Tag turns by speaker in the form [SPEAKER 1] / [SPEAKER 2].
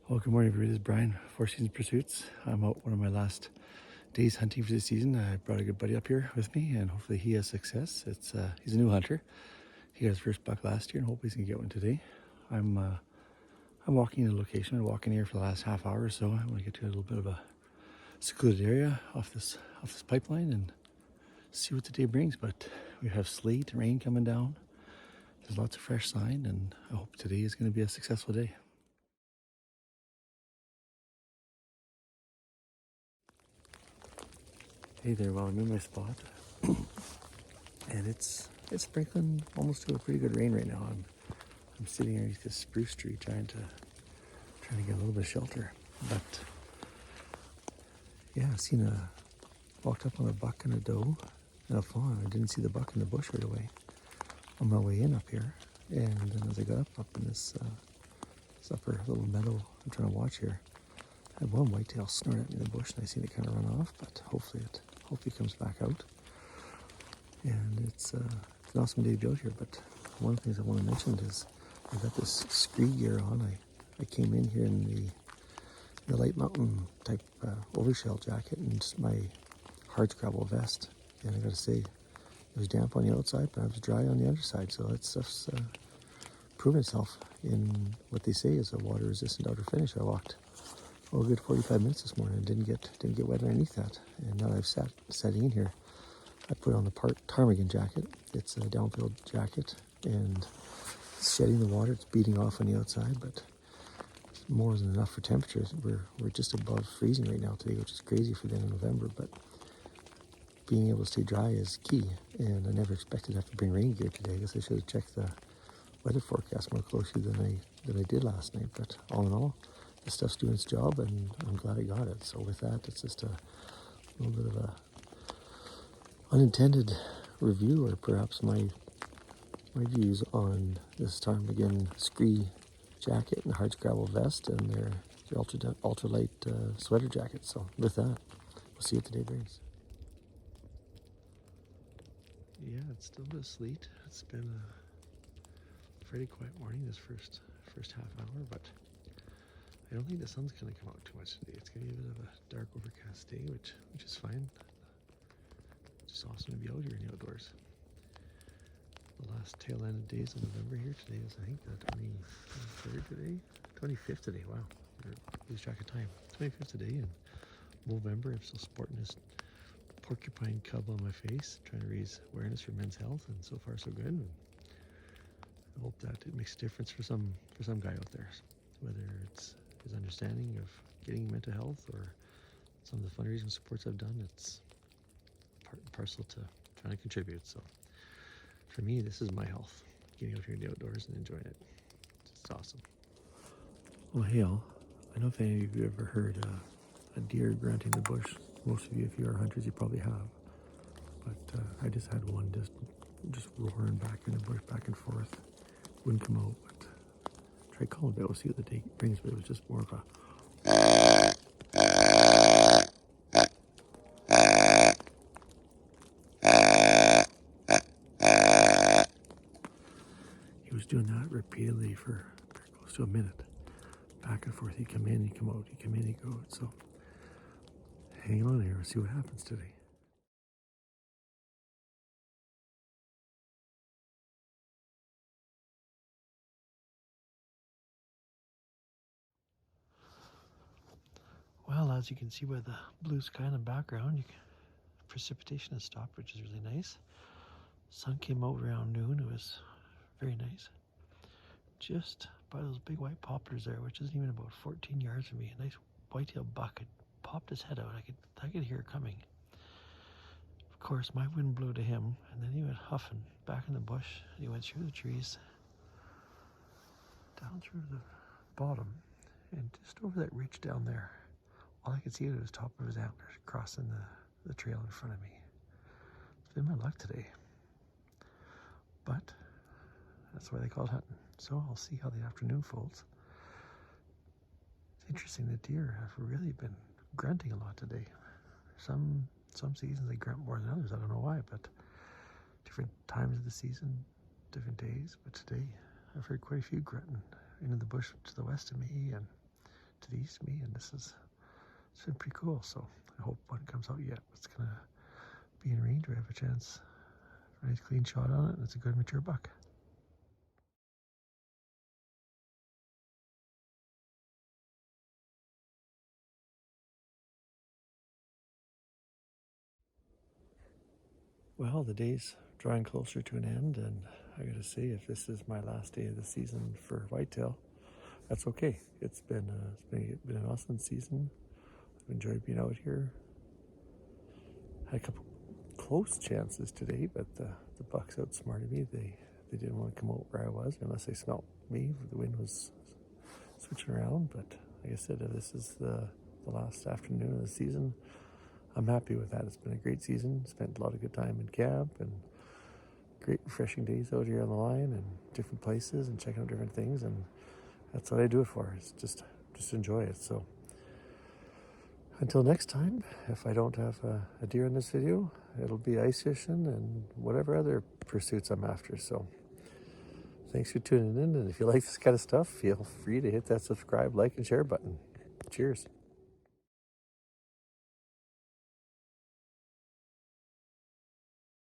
[SPEAKER 1] Well, good morning, everybody. This is Brian, Four Seasons Pursuits. I'm out one of my last days hunting for the season. I brought a good buddy up here with me, and hopefully he has success. He's a new hunter. He got his first buck last year, and hopefully he's gonna get one today. I'm walking in a location. I've been walking here for the last half hour or so. I want to get to a little bit of a secluded area off this pipeline and see what the day brings. But we have sleet and rain coming down. There's lots of fresh sign, and I hope today is going to be a successful day. Hey there, well, I'm in my spot, and it's sprinkling almost to a pretty good rain right now. I'm sitting underneath this spruce tree trying to get a little bit of shelter. But yeah, walked up on a buck and a doe and a fawn. I didn't see the buck in the bush right away on my way in up here. And then as I got up in this upper little meadow I'm trying to watch here, I had one whitetail snort at me in the bush, and I seen it kind of run off, but hopefully it comes back out. And it's an awesome day to be out here. But one of the things I want to mention is I got this SKRE gear on. I came in here in the light mountain type overshell jacket and my Hardscrabble Vest. And I gotta say, it was damp on the outside, but it was dry on the underside. So that stuff's proven itself in what they say is a water resistant outer finish. I walked a good 45 minutes this morning and didn't get wet underneath that. And now that I've sat in here, I put on the Ptarmigan Jacket. It's a downfield jacket, and it's shedding the water. It's beating off on the outside, but it's more than enough for temperatures. We're just above freezing right now today, which is crazy for the end of November, but being able to stay dry is key. And I never expected to have to bring rain gear today. I guess I should have checked the weather forecast more closely than I did last night. But all in all, the stuff's doing its job, and I'm glad I got it. So with that, it's just a little bit of a unintended review, or perhaps my views on this Ptarmigan SKRE jacket and Hardscrabble Vest and their ultralight sweater jacket. So with that, we'll see what the day brings. Yeah, it's still a bit of sleet. It's been a pretty quiet morning this first half hour, but I don't think the sun's going to come out too much today. It's going to be a bit of a dark, overcast day, which is fine. It's just awesome to be out here in the outdoors. The last tail end of days in November here. Today is, I think, the 23rd today? 25th today, wow. Lose track of time. 25th today in November. I'm still sporting this porcupine cub on my face, trying to raise awareness for men's health, and so far so good. And I hope that it makes a difference for some guy out there, whether it's his understanding of getting mental health or some of the fundraising supports I've done. It's part and parcel to trying to contribute. So for me, this is my health, getting out here in the outdoors and enjoying it. It's awesome. Well, hey all, I don't know if any of you ever heard a deer grunting in the bush. Most of you, if you are hunters, you probably have. But I just had one just roaring back in the bush, back and forth. Wouldn't come out, but tried calling a bit. We'll see what the day brings, but it was just more of a... He was doing that repeatedly for close to a minute. Back and forth. He'd come in, he'd come out, he'd come in, he'd go out. So hang on here, we'll see what happens today. Well, as you can see by the blue sky in the background, precipitation has stopped, which is really nice. Sun came out around noon. It was very nice. Just by those big white poplars there, which isn't even about 14 yards from me, a nice whitetail buck had popped his head out. I could hear it coming. Of course, my wind blew to him, and then he went huffing back in the bush. He went through the trees, down through the bottom, and just over that ridge down there. All I could see was the top of his antlers crossing the trail in front of me. It's been my luck today. But that's why they call it hunting. So I'll see how the afternoon folds. It's interesting, the deer have really been grunting a lot today. Some seasons they grunt more than others. I don't know why, but different times of the season, different days. But today I've heard quite a few grunting into the bush to the west of me and to the east of me, and it's been pretty cool. So I hope one comes out yet. It's gonna be in range. We have a chance for a nice clean shot on it, and it's a good mature buck. Well, the day's drawing closer to an end, and I gotta say, if this is my last day of the season for whitetail, that's okay. It's been an awesome season. I've enjoyed being out here. Had a couple close chances today, but the bucks outsmarted me. They didn't want to come out where I was unless they smelt me. The wind was switching around, but like I said, this is the last afternoon of the season. I'm happy with that. It's been a great season. Spent a lot of good time in camp and great refreshing days out here on the line and different places and checking out different things, and that's what I do it for. It's just enjoy it. So until next time, if I don't have a deer in this video, it'll be ice fishing and whatever other pursuits I'm after. So thanks for tuning in, and if you like this kind of stuff, feel free to hit that subscribe, like, and share button. Cheers.